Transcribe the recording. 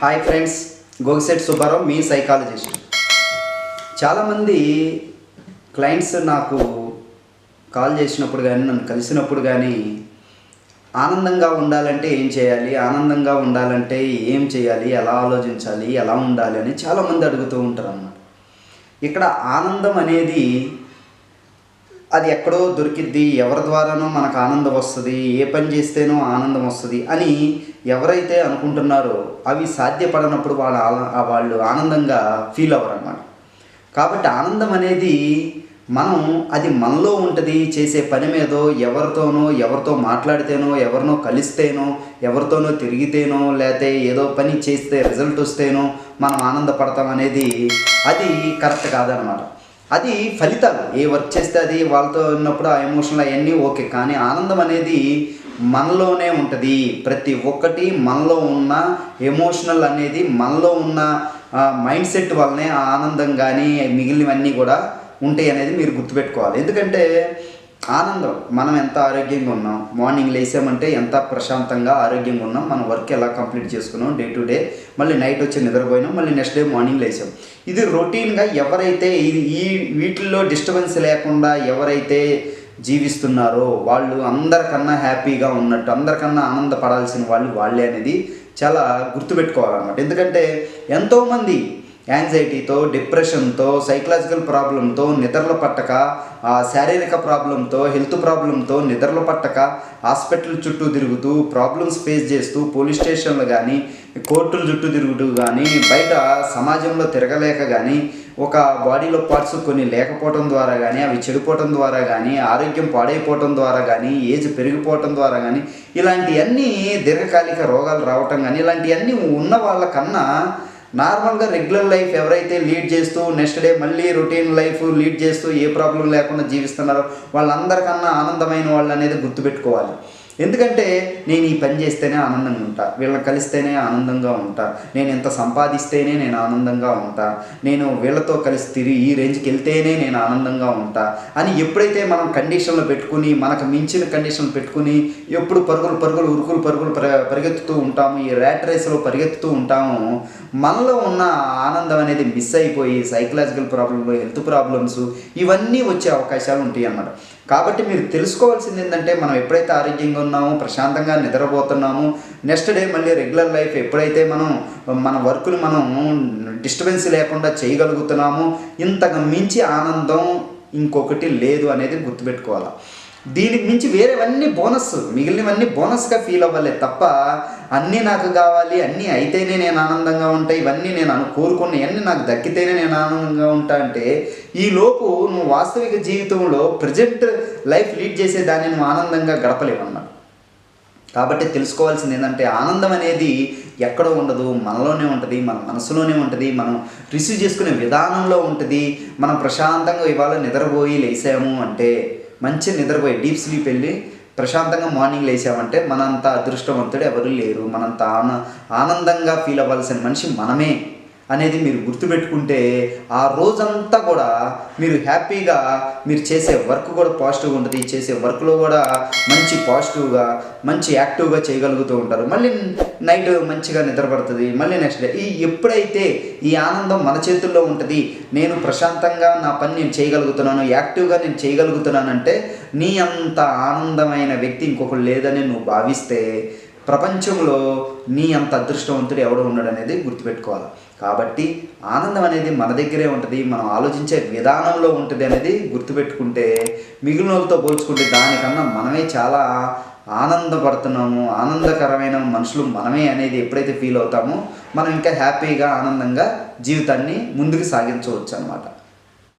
Hi friends, Gogisetti Subbarao, మీ psychologist. చాలామంది clients నాకు call చేసినప్పుడు కానీ నన్ను కలిసినప్పుడు కానీ ఆనందంగా ఉండాలంటే ఏం చేయాలి, ఆనందంగా ఉండాలంటే ఏం చేయాలి, ఎలా ఆలోచించాలి, ఎలా ఉండాలి అని చాలామంది అడుగుతూ ఉంటారు అన్నమాట. ఇక్కడ ఆనందం అనేది అది ఎక్కడో దొరికిద్ది, ఎవరి ద్వారానో మనకు ఆనందం వస్తుంది, ఏ పని చేస్తేనో ఆనందం వస్తుంది అని ఎవరైతే అనుకుంటున్నారో అవి సాధ్యపడనప్పుడు వాళ్ళు ఆనందంగా ఫీల్ అవ్వరు అన్నమాట. కాబట్టి ఆనందం అనేది అది మనలో ఉంటుంది. చేసే పని మీదో, ఎవరితో మాట్లాడితేనో, ఎవరినో కలిస్తేనో, ఎవరితోనో తిరిగితేనో, లేకపోతే ఏదో పని చేస్తే రిజల్ట్ వస్తేనో మనం ఆనందపడతాం అనేది అది కరెక్ట్ కాదనమాట. అది ఫలితాలు, ఏ వర్క్ చేస్తే అది వాళ్ళతో ఉన్నప్పుడు ఆ ఎమోషనల్ అవన్నీ ఓకే, కానీ ఆనందం అనేది మనలోనే ఉంటుంది. ప్రతి ఒక్కటి మనలో ఉన్న ఎమోషనల్ అనేది మనలో ఉన్న మైండ్ సెట్ వల్లనే ఆ ఆనందం కానీ మిగిలినవన్నీ కూడా ఉంటాయి అనేది మీరు గుర్తుపెట్టుకోవాలి. ఎందుకంటే ఆనందం, మనం ఎంత ఆరోగ్యంగా ఉన్నాం, మార్నింగ్ లేసామంటే ఎంత ప్రశాంతంగా ఆరోగ్యంగా ఉన్నాం, మన వర్క్ ఎలా కంప్లీట్ చేసుకున్నాం డే టు డే, మళ్ళీ నైట్ వచ్చి నిద్రపోయినాం, మళ్ళీ నెక్స్ట్ డే మార్నింగ్ లేసాం. ఇది రొటీన్గా ఎవరైతే వీటిల్లో డిస్టర్బెన్స్ లేకుండా ఎవరైతే జీవిస్తున్నారో వాళ్ళు అందరికన్నా హ్యాపీగా ఉన్నట్టు, అందరికన్నా ఆనందపడాల్సిన వాళ్ళే అనేది చాలా గుర్తుపెట్టుకోవాలన్నమాట. ఎందుకంటే ఎంతోమంది యాంగ్జైటీతో, డిప్రెషన్తో, సైకలాజికల్ ప్రాబ్లంతో, నిద్రలు పట్టక, శారీరక ప్రాబ్లంతో, హెల్త్ ప్రాబ్లంతో నిద్రలు పట్టక హాస్పిటల్ చుట్టూ తిరుగుతూ ప్రాబ్లమ్స్ ఫేస్ చేస్తూ పోలీస్ స్టేషన్లు కానీ కోర్టుల చుట్టూ తిరుగుతూ కానీ బయట సమాజంలో తిరగలేక కానీ ఒక బాడీలో పార్ట్స్ కొన్ని లేకపోవడం ద్వారా కానీ అవి చెడిపోవటం ద్వారా కానీ ఆరోగ్యం పాడైపోవటం ద్వారా కానీ ఏజ్ పెరిగిపోవటం ద్వారా కానీ ఇలాంటివన్నీ దీర్ఘకాలిక రోగాలు రావటం కానీ ఇలాంటివన్నీ ఉన్న వాళ్ళకన్నా నార్మల్గా రెగ్యులర్ లైఫ్ ఎవరైతే లీడ్ చేస్తూ నెక్స్ట్ డే మళ్ళీ రొటీన్ లైఫ్ లీడ్ చేస్తూ ఏ ప్రాబ్లం లేకుండా జీవిస్తున్నారో వాళ్ళందరికన్నా ఆనందమైన వాళ్ళు అనేది గుర్తుపెట్టుకోవాలి. ఎందుకంటే నేను ఈ పని చేస్తేనే ఆనందంగా ఉంటా, వీళ్ళని కలిస్తేనే ఆనందంగా ఉంటా, నేను ఎంత సంపాదిస్తేనే నేను ఆనందంగా ఉంటా, నేను వీళ్ళతో కలిసి ఈ రేంజ్కి వెళ్తేనే నేను ఆనందంగా ఉంటా అని ఎప్పుడైతే మనం కండిషన్లు పెట్టుకుని, మనకు మించిన కండిషన్లు పెట్టుకుని ఎప్పుడు పరుగులు పరిగెత్తుతూ ఉంటాము, ఈ ర్యాట్ రేస్లో పరిగెత్తుతూ ఉంటాము, మనలో ఉన్న ఆనందం అనేది మిస్ అయిపోయి సైకలాజికల్ ప్రాబ్లమ్లు, హెల్త్ ప్రాబ్లమ్స్ ఇవన్నీ వచ్చే అవకాశాలు ఉంటాయి అన్నమాట. కాబట్టి మీరు తెలుసుకోవాల్సింది ఏంటంటే మనం ఎప్పుడైతే ఆరోగ్యంగా ఉన్నామో, ప్రశాంతంగా నిద్రపోతున్నామో, నెక్స్ట్ డే మళ్ళీ రెగ్యులర్ లైఫ్ ఎప్పుడైతే మన వర్కులు మనం డిస్టర్బెన్స్ లేకుండా చేయగలుగుతున్నామో ఇంతకు మించి ఆనందం ఇంకొకటి లేదు అనేది గుర్తుపెట్టుకోవాలి. దీనికి మించి వేరేవన్నీ బోనస్, మిగిలినవన్నీ బోనస్గా ఫీల్ అవ్వాలి తప్ప అన్నీ నాకు కావాలి, అన్నీ అయితేనే నేను ఆనందంగా ఉంటా, ఇవన్నీ నేను కోరుకున్నవన్నీ నాకు దక్కితేనే నేను ఆనందంగా ఉంటా అంటే ఈలోపు నువ్వు వాస్తవిక జీవితంలో ప్రజెంట్ లైఫ్ లీడ్ చేసే దాన్ని నువ్వు ఆనందంగా గడపలేవన్నమాట. కాబట్టి తెలుసుకోవాల్సింది ఏంటంటే ఆనందం అనేది ఎక్కడో ఉండదు, మనలోనే ఉంటుంది, మన మనసులోనే ఉంటుంది, మనం రిసీవ్ చేసుకునే విధానంలో ఉంటుంది. మనం ప్రశాంతంగా ఇవాళ నిద్రపోయి లేసాము అంటే, మంచి నిద్రపోయి డీప్ స్లీప్ వెళ్ళి ప్రశాంతంగా మార్నింగ్ లేసామంటే మనంత అదృష్టవంతుడు ఎవరు లేరు. మనంత ఆనందంగా ఫీల్ అవ్వాల్సిన మనిషి మనమే అనేది మీరు గుర్తుపెట్టుకుంటే ఆ రోజంతా కూడా మీరు హ్యాపీగా, మీరు చేసే వర్క్ కూడా పాజిటివ్గా ఉంటుంది, చేసే వర్క్లో కూడా మంచి పాజిటివ్గా మంచి యాక్టివ్గా చేయగలుగుతూ ఉంటారు. మళ్ళీ నైట్ మంచిగా నిద్రపడుతుంది, మళ్ళీ నెక్స్ట్ డే ఎప్పుడైతే ఈ ఆనందం మన చేతుల్లో ఉంటుంది, నేను ప్రశాంతంగా నా పని నేను చేయగలుగుతున్నాను, యాక్టివ్గా నేను చేయగలుగుతున్నానంటే నీ అంత ఆనందమైన వ్యక్తి ఇంకొకరు లేదని నువ్వు భావిస్తే ప్రపంచంలో నీ అంత అదృష్టవంతుడు ఎవడో ఉన్నాడు అనేది గుర్తుపెట్టుకోవాలి. కాబట్టి ఆనందం అనేది మన దగ్గరే ఉంటుంది, మనం ఆలోచించే విధానంలో ఉంటుంది అనేది గుర్తుపెట్టుకుంటే మిగిలిన వాళ్ళతో పోల్చుకుంటే దానికన్నా మనమే చాలా ఆనందపడుతున్నాము, ఆనందకరమైన మనుషులు మనమే అనేది ఎప్పుడైతే ఫీల్ అవుతామో మనం ఇంకా హ్యాపీగా ఆనందంగా జీవితాన్ని ముందుకు సాగించవచ్చు అన్నమాట.